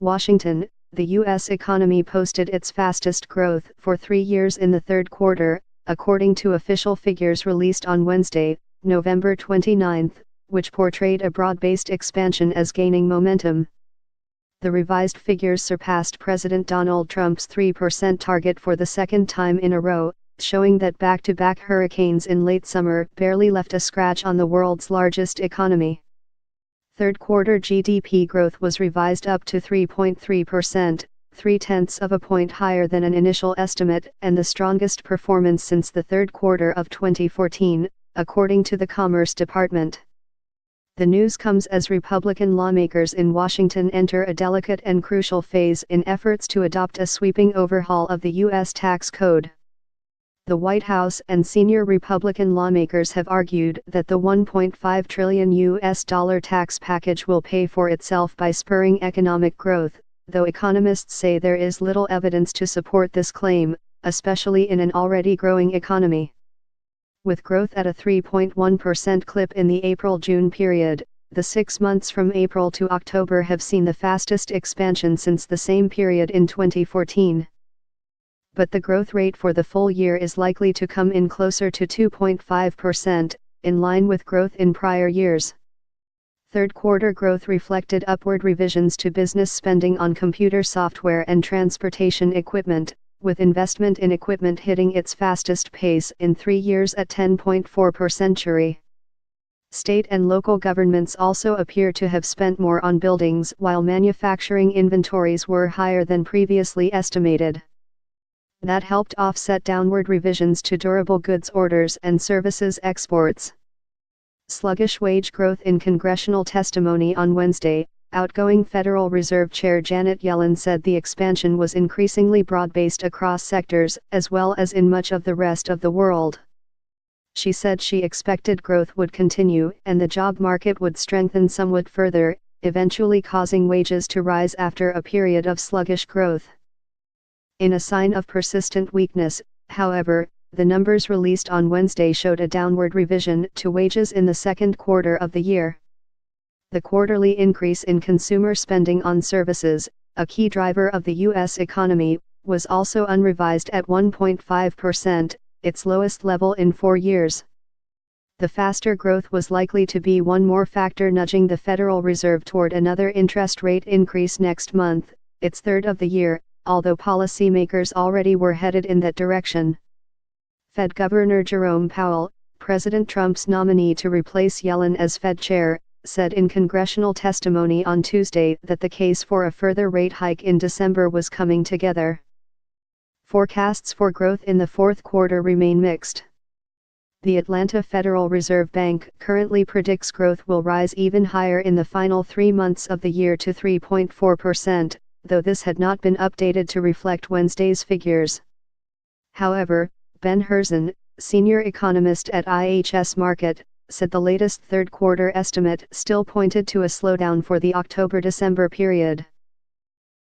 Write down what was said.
Washington, the U.S. economy posted its fastest growth for 3 years in the third quarter, according to official figures released on Wednesday, November 29, which portrayed a broad-based expansion as gaining momentum. The revised figures surpassed President Donald Trump's 3% target for the second time in a row, showing that back-to-back hurricanes in late summer barely left a scratch on the world's largest economy. Third quarter GDP growth was revised up to 3.3%, 0.3 of a point higher than an initial estimate and the strongest performance since the third quarter of 2014, according to the Commerce Department. The news comes as Republican lawmakers in Washington enter a delicate and crucial phase in efforts to adopt a sweeping overhaul of the U.S. tax code. The White House and senior Republican lawmakers have argued that the $1.5 trillion tax package will pay for itself by spurring economic growth, though economists say there is little evidence to support this claim, especially in an already growing economy. With growth at a 3.1% clip in the April-June period, the 6 months from April to October have seen the fastest expansion since the same period in 2014. But the growth rate for the full year is likely to come in closer to 2.5%, in line with growth in prior years. Third quarter growth reflected upward revisions to business spending on computer software and transportation equipment, with investment in equipment hitting its fastest pace in 3 years at 10.4%. State and local governments also appear to have spent more on buildings while manufacturing inventories were higher than previously estimated. That helped offset downward revisions to durable goods orders and services exports. Sluggish wage growth in congressional testimony on Wednesday. Outgoing Federal Reserve Chair Janet Yellen said the expansion was increasingly broad-based across sectors as well as in much of the rest of the world. She said she expected growth would continue and the job market would strengthen somewhat further, eventually causing wages to rise after a period of sluggish growth. In a sign of persistent weakness, however, the numbers released on Wednesday showed a downward revision to wages in the second quarter of the year. The quarterly increase in consumer spending on services, a key driver of the U.S. economy, was also unrevised at 1.5%, its lowest level in 4 years. The faster growth was likely to be one more factor nudging the Federal Reserve toward another interest rate increase next month, its third of the year, although policymakers already were headed in that direction. Fed Governor Jerome Powell, President Trump's nominee to replace Yellen as Fed chair, said in congressional testimony on Tuesday that the case for a further rate hike in December was coming together. Forecasts for growth in the fourth quarter remain mixed. The Atlanta Federal Reserve Bank currently predicts growth will rise even higher in the final 3 months of the year to 3.4%, though this had not been updated to reflect Wednesday's figures. However, Ben Herzon, senior economist at IHS Markit, said the latest third quarter estimate still pointed to a slowdown for the October-December period.